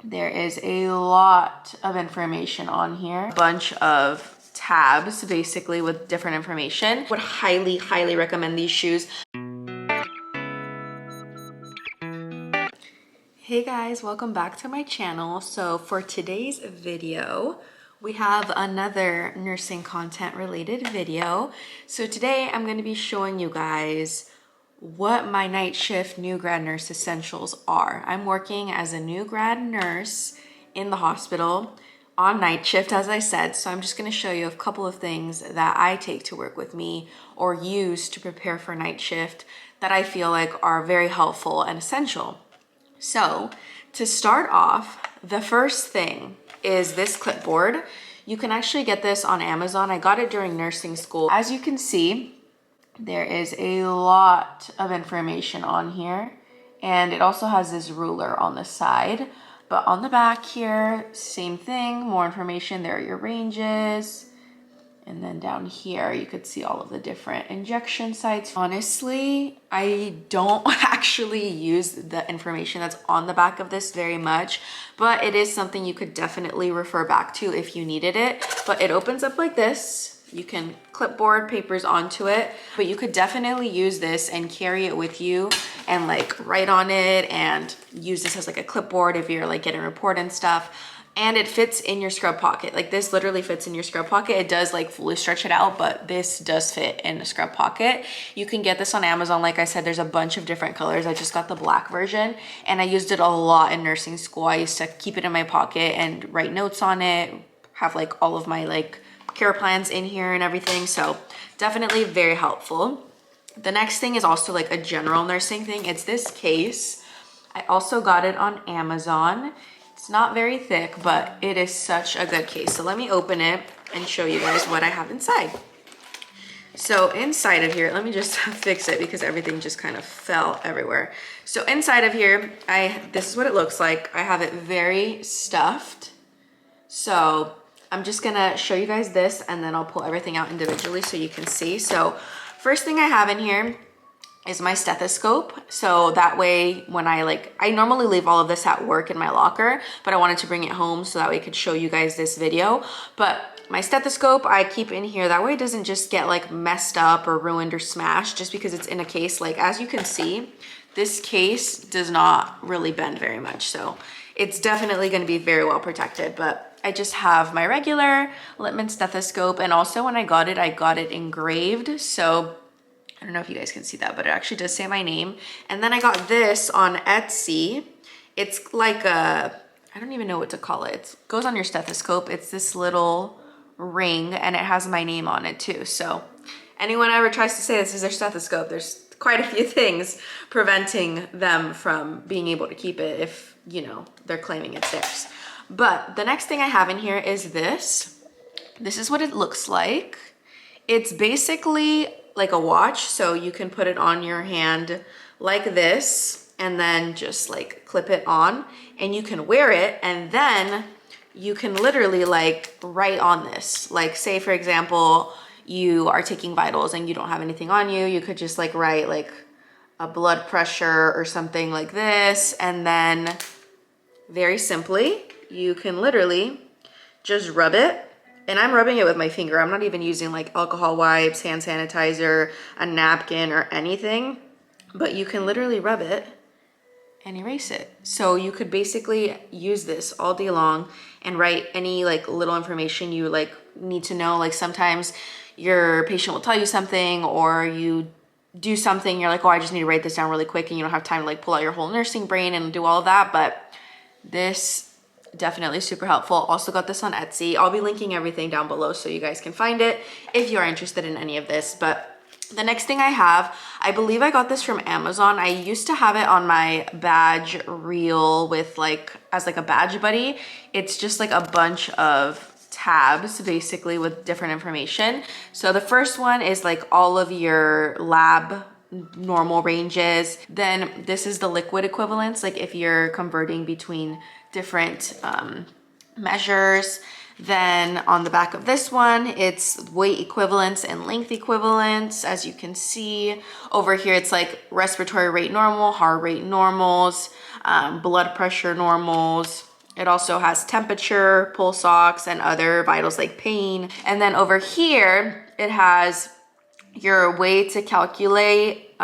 There is a lot of information on here. A bunch of tabs basically with different information. Would highly, highly recommend these shoes. Hey guys, welcome back to my channel. So for today's video, we have another nursing content related video. So today I'm going to be showing you guys what my night shift new grad nurse essentials are. I'm working as a new grad nurse in the hospital on night shift, as I said. So I'm just going to show you a couple of things that I take to work with me or use to prepare for night shift that I feel like are very helpful and essential. So to start off, the first thing is this clipboard. You can actually get this on Amazon. I got it during nursing school. As you can see, there is a lot of information on here, and it also has this ruler on the side. But on the back here, same thing, more information. There are your ranges. And then down here, you could see all of the different injection sites. Honestly, I don't actually use the information that's on the back of this very much, but it is something you could definitely refer back to if you needed it. But it opens up like this. You can clipboard papers onto it, but you could definitely use this and carry it with you and like write on it and use this as like a clipboard if you're like getting a report and stuff. And it fits in your scrub pocket. Like this literally fits in your scrub pocket. It does like fully stretch it out, but this does fit in the scrub pocket. You can get this on Amazon. Like I said, there's a bunch of different colors. I just got the black version and I used it a lot in nursing school. I used to keep it in my pocket and write notes on it, have like all of my like care plans in here and everything. So definitely very helpful. The next thing is also like a general nursing thing. It's this case. I also got it on Amazon. It's not very thick, but it is such a good case. So let me open it and show you guys what I have inside. So inside of here, let me just fix it because everything just kind of fell everywhere. So inside of here, this is what it looks like. I have it very stuffed. So I'm just gonna show you guys this and then I'll pull everything out individually so you can see. So first thing I have in here is my stethoscope. So that way when I normally leave all of this at work in my locker, but I wanted to bring it home so that way I could show you guys this video. But my stethoscope I keep in here, that way it doesn't just get like messed up or ruined or smashed just because it's in a case. Like as you can see, this case does not really bend very much. So it's definitely gonna be very well protected, but I just have my regular Littmann stethoscope. And also when I got it engraved. So I don't know if you guys can see that, but it actually does say my name. And then I got this on Etsy. It's like I don't even know what to call it. It goes on your stethoscope. It's this little ring and it has my name on it too. So anyone ever tries to say this is their stethoscope, there's quite a few things preventing them from being able to keep it if, you know, they're claiming it's theirs. But the next thing I have in here is this. This is what it looks like. It's basically like a watch, so you can put it on your hand like this and then just like clip it on and you can wear it, and then you can literally like write on this. Like say for example, you are taking vitals and you don't have anything on you, you could just like write like a blood pressure or something like this, and then very simply you can literally just rub it. And I'm rubbing it with my finger. I'm not even using like alcohol wipes, hand sanitizer, a napkin or anything, but you can literally rub it and erase it. So you could basically use this all day long and write any like little information you like need to know. Like sometimes your patient will tell you something or you do something, you're like, oh, I just need to write this down really quick, and you don't have time to like pull out your whole nursing brain and do all of that. But this definitely super helpful. Also got this on Etsy. I'll be linking everything down below so you guys can find it if you are interested in any of this. But the next thing I have, I believe I got this from Amazon. I used to have it on my badge reel with like, as like a badge buddy. It's just like a bunch of tabs basically with different information. So the first one is like all of your lab normal ranges. Then this is the liquid equivalents, like if you're converting between different measures. Then on the back of this one, it's weight equivalents and length equivalents. As you can see over here, it's like respiratory rate normal, heart rate normals, blood pressure normals, It also has temperature, pulse ox, and other vitals like pain. And then over here, it has your way to calculate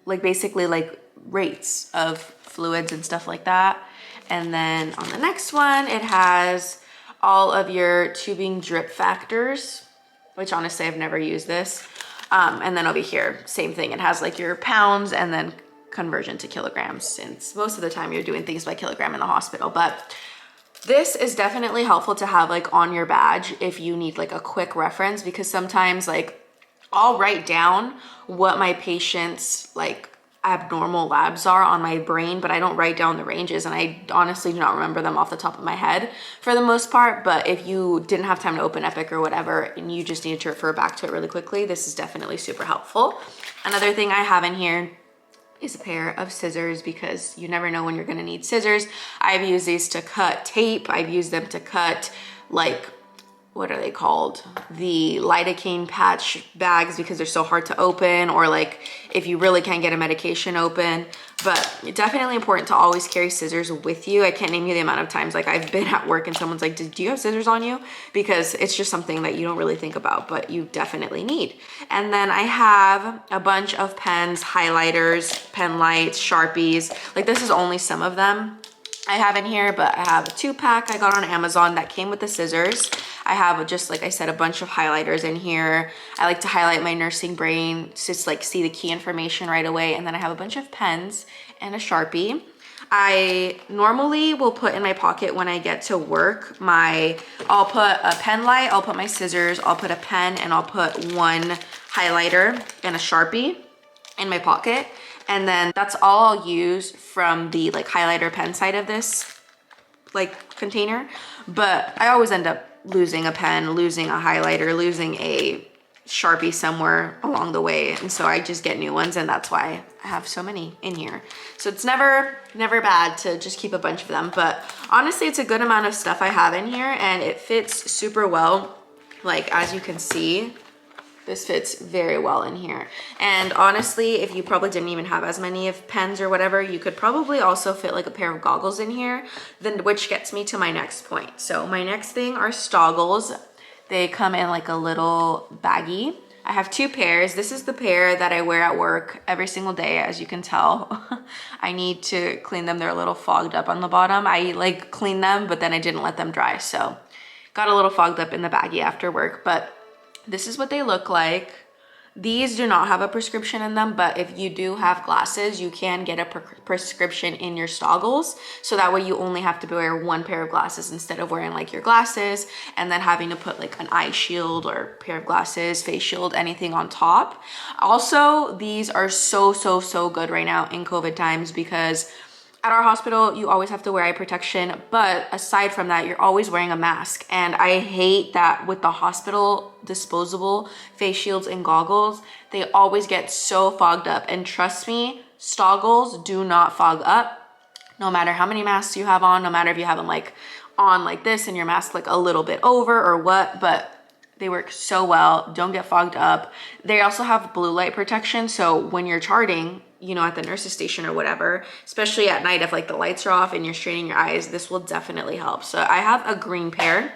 like basically like rates of fluids and stuff like that. And then on the next one, it has all of your tubing drip factors, which honestly I've never used this. And then over here, same thing. It has like your pounds and then conversion to kilograms, since most of the time you're doing things by kilogram in the hospital. But this is definitely helpful to have like on your badge if you need like a quick reference, because sometimes like I'll write down what my patients like abnormal labs are on my brain, but I don't write down the ranges, and I honestly do not remember them off the top of my head for the most part. But if you didn't have time to open Epic or whatever and you just needed to refer back to it really quickly, this is definitely super helpful. Another thing I have in here is a pair of scissors, because you never know when you're going to need scissors. I've used these to cut tape. I've used them to cut like, what are they called? The lidocaine patch bags, because they're so hard to open, or like if you really can't get a medication open. But it's definitely important to always carry scissors with you. I can't name you the amount of times like I've been at work and someone's like, do you have scissors on you? Because it's just something that you don't really think about, but you definitely need. And then I have a bunch of pens, highlighters, pen lights, Sharpies. Like this is only some of them I have in here, but I have a 2-pack I got on Amazon that came with the scissors. I have, just like I said, a bunch of highlighters in here. I like to highlight my nursing brain, just like see the key information right away. And then I have a bunch of pens and a Sharpie. I normally will put in my pocket when I get to work, I'll put a pen light, I'll put my scissors, I'll put a pen, and I'll put one highlighter and a Sharpie in my pocket. And then that's all I'll use from the like highlighter pen side of this like container. But I always end up losing a pen, losing a highlighter, losing a Sharpie somewhere along the way. And so I just get new ones, and that's why I have so many in here. So it's never bad to just keep a bunch of them. But honestly, it's a good amount of stuff I have in here, and it fits super well. Like as you can see, this fits very well in here. And honestly, if you probably didn't even have as many of pens or whatever, you could probably also fit like a pair of goggles in here, then which gets me to my next point. So my next thing are Stoggles. They come in like a little baggie. I have 2 pairs. This is the pair that I wear at work every single day, as you can tell. I need to clean them. They're a little fogged up on the bottom. I like clean them, but then I didn't let them dry. So got a little fogged up in the baggie after work, but this is what they look like. These do not have a prescription in them, but if you do have glasses, you can get a prescription in your Stoggles. So that way you only have to wear 1 pair of glasses instead of wearing like your glasses and then having to put like an eye shield or pair of glasses, face shield, anything on top. Also, these are so good right now in COVID times, because at our hospital, you always have to wear eye protection, but aside from that, you're always wearing a mask. And I hate that with the hospital disposable face shields and goggles, they always get so fogged up. And trust me, Stoggles do not fog up, no matter how many masks you have on, no matter if you have them like on like this and your mask like a little bit over or what, but they work so well, don't get fogged up. They also have blue light protection, so when you're charting, you know, at the nurse's station or whatever, especially at night if like the lights are off and you're straining your eyes, this will definitely help. So I have a green pair,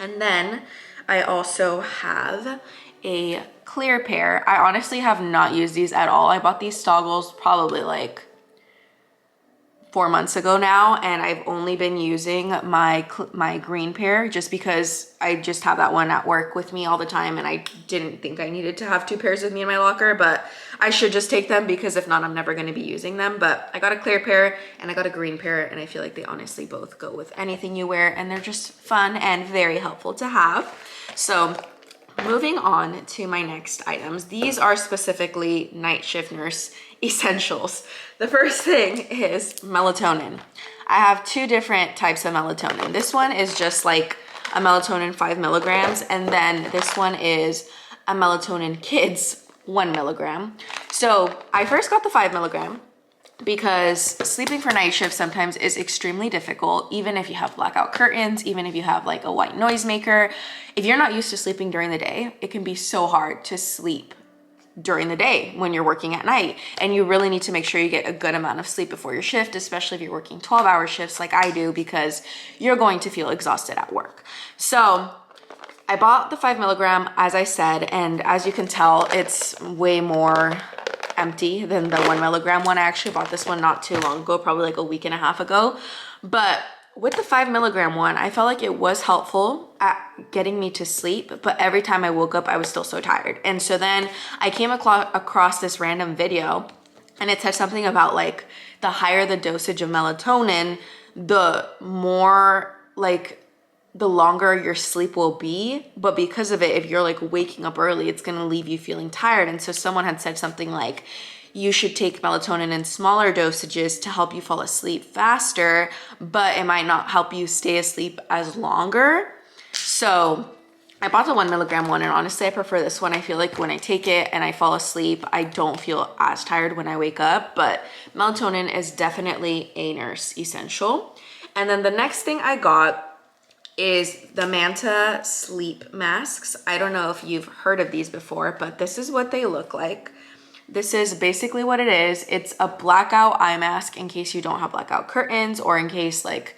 and then I also have a clear pair. I honestly have not used these at all. I bought these Stoggles probably like 4 months ago now, and I've only been using my green pair just because I just have that one at work with me all the time, and I didn't think I needed to have 2 pairs with me in my locker, but I should just take them, because if not, I'm never going to be using them. But I got a clear pair and I got a green pair, and I feel like they honestly both go with anything you wear, and they're just fun and very helpful to have. So moving on to my next items. These are specifically night shift nurse essentials. The first thing is melatonin. I have 2 different types of melatonin. This one is just like a melatonin 5 milligrams, and then this one is a melatonin kids 1 milligram. So I first got the 5 milligram because sleeping for night shift sometimes is extremely difficult, even if you have blackout curtains, even if you have like a white noise maker. If you're not used to sleeping during the day, it can be so hard to sleep during the day when you're working at night. And you really need to make sure you get a good amount of sleep before your shift, especially if you're working 12-hour shifts like I do, because you're going to feel exhausted at work. So I bought the 5 milligram, as I said, and as you can tell, it's way more empty than the 1 milligram one. I actually bought this one not too long ago, probably like a week and a half ago. But with the 5 milligram one, I felt like it was helpful at getting me to sleep, but every time I woke up, I was still so tired. And so then I came across this random video, and it said something about like the higher the dosage of melatonin, the more like the longer your sleep will be. But because of it, if you're like waking up early, it's gonna leave you feeling tired. And so someone had said something like, you should take melatonin in smaller dosages to help you fall asleep faster, but it might not help you stay asleep as longer. So I bought the 1 milligram one, and honestly, I prefer this one. I feel like when I take it and I fall asleep, I don't feel as tired when I wake up, but melatonin is definitely a nurse essential. And then the next thing I got is the Manta sleep masks. I don't know if you've heard of these before, but this is what they look like. This is basically what it is. It's a blackout eye mask in case you don't have blackout curtains, or in case like,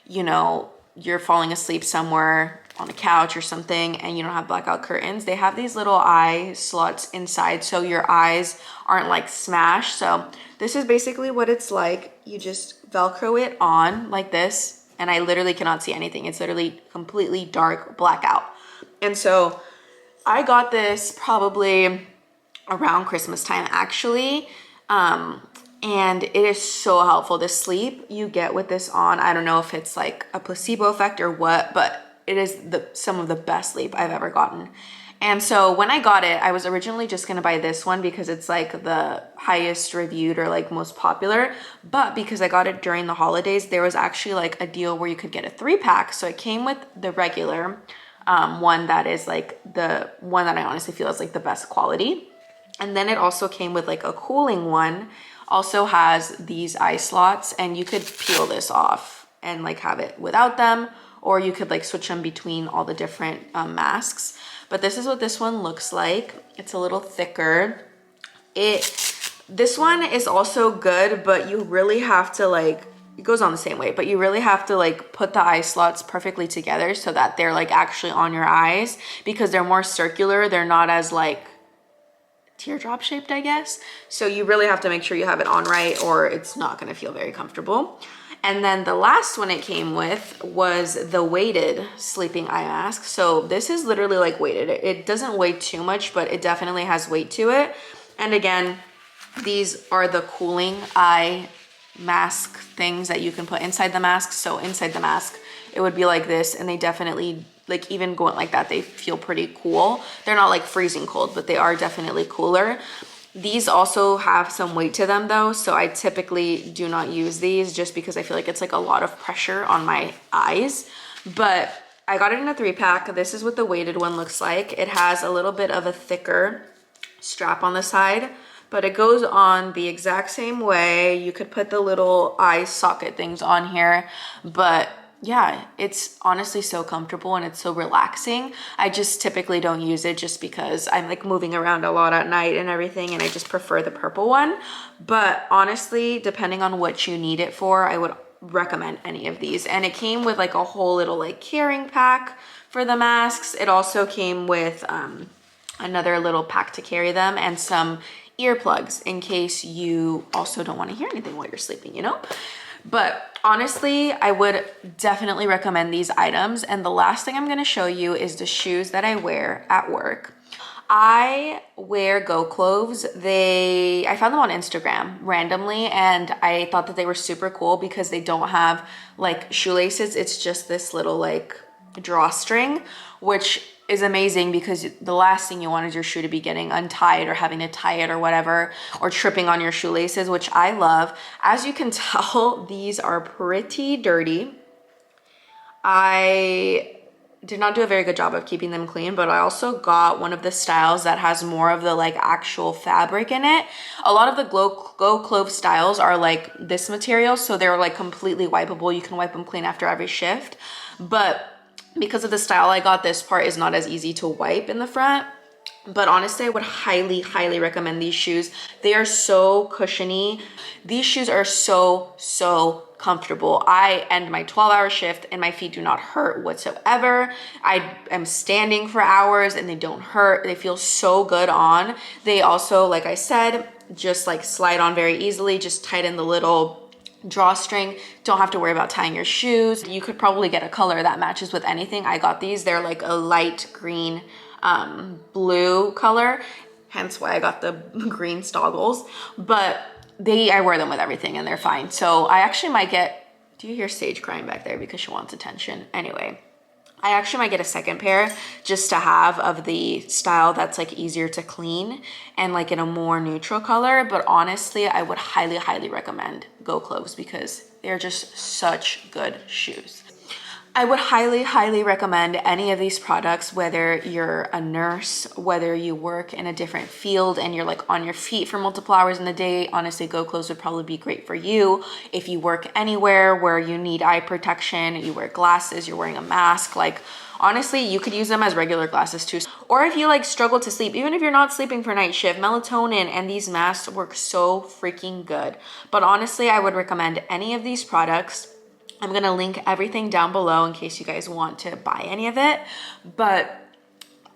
you know, you're falling asleep somewhere on a couch or something and you don't have blackout curtains. They have these little eye slots inside so your eyes aren't like smashed. So this is basically what it's like. You just Velcro it on like this, and I literally cannot see anything. It's literally completely dark blackout. And so I got this probably around Christmas time actually, and it is so helpful. The sleep you get with this on, I don't know if it's like a placebo effect or what, but it is some of the best sleep I've ever gotten. And so when I got it, I was originally just gonna buy this one because it's like the highest reviewed or like most popular, but because I got it during the holidays, there was actually like a deal where you could get a 3-pack. So it came with the regular one that is like the one that I honestly feel is like the best quality. And then it also came with like a cooling one, also has these eye slots, and you could peel this off and like have it without them, or you could like switch them between all the different masks. But this is what this one looks like. It's a little thicker. This one is also good, but you really have to like, it goes on the same way, but you really have to like put the eye slots perfectly together so that they're like actually on your eyes, because they're more circular. They're not as like teardrop shaped, I guess. So you really have to make sure you have it on right, or it's not going to feel very comfortable. And then the last one it came with was the weighted sleeping eye mask. So this is literally like weighted. It doesn't weigh too much, but it definitely has weight to it. And again, these are the cooling eye mask things that you can put inside the mask. So inside the mask, it would be like this, and they definitely, like even going like that, they feel pretty cool. They're not like freezing cold, but they are definitely cooler. These also have some weight to them though, so I typically do not use these just because I feel like it's like a lot of pressure on my eyes. But I got it in a 3-pack. This is what the weighted one looks like. It has a little bit of a thicker strap on the side, but it goes on the exact same way. You could put the little eye socket things on here, but yeah, it's honestly so comfortable and it's so relaxing. I just typically don't use it just because I'm like moving around a lot at night and everything, and I just prefer the purple one. But honestly, depending on what you need it for, I would recommend any of these. And it came with like a whole little like carrying pack for the masks. It also came with another little pack to carry them, and some earplugs in case you also don't want to hear anything while you're sleeping, you know? But honestly, I would definitely recommend these items. And the last thing I'm going to show you is the shoes that I wear at work. I wear Go Cloves. I found them on Instagram randomly, and I thought that they were super cool because they don't have like shoelaces. It's just this little like drawstring, which is amazing because the last thing you want is your shoe to be getting untied or having to tie it or whatever, or tripping on your shoelaces, which I love. As you can tell, these are pretty dirty. I did not do a very good job of keeping them clean, but I also got one of the styles that has more of the like actual fabric in it. A lot of the Go Clove styles are like this material, so they're like completely wipeable. You can wipe them clean after every shift, but because of the style I got, this part is not as easy to wipe in the front. But honestly, I would highly, highly recommend these shoes. They are so cushiony. These shoes are so comfortable. I end my 12-hour shift and my feet do not hurt whatsoever. I am standing for hours and they don't hurt. They feel so good on. They also, like I said, just like slide on very easily. Just tighten the little drawstring. Don't have to worry about tying your shoes. You could probably get a color that matches with anything. I got these. They're like a light green blue color, hence why I got the green Stoggles. But I wear them with everything and they're fine. So I actually might get, do you hear Sage crying back there because she wants attention? Anyway, I actually might get a second pair just to have of the style that's like easier to clean and like in a more neutral color. But honestly, I would highly, highly recommend Go Cloves because they're just such good shoes. I would highly, highly recommend any of these products, whether you're a nurse, whether you work in a different field and you're like on your feet for multiple hours in the day. Honestly, Go Clothes would probably be great for you. If you work anywhere where you need eye protection, you wear glasses, you're wearing a mask, like honestly, you could use them as regular glasses too. Or if you like struggle to sleep, even if you're not sleeping for night shift, melatonin and these masks work so freaking good. But honestly, I would recommend any of these products. I'm gonna link everything down below in case you guys want to buy any of it. But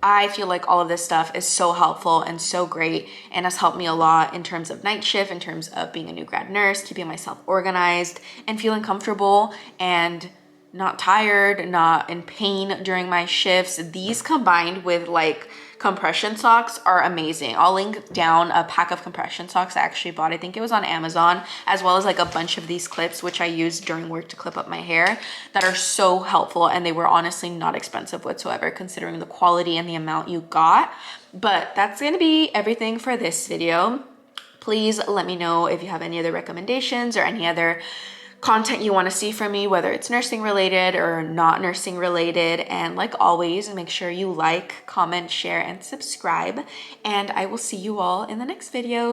I feel like all of this stuff is so helpful and so great and has helped me a lot in terms of night shift, in terms of being a new grad nurse, keeping myself organized and feeling comfortable and not tired, not in pain during my shifts. These combined with like compression socks are amazing. I'll link down a pack of compression socks I actually bought. I think it was on Amazon, as well as like a bunch of these clips, which I use during work to clip up my hair, that are so helpful. And they were honestly not expensive whatsoever, considering the quality and the amount you got. But that's gonna be everything for this video. Please let me know if you have any other recommendations or any other content you want to see from me, whether it's nursing related or not nursing related. And like always, make sure you like, comment, share, and subscribe. And I will see you all in the next video.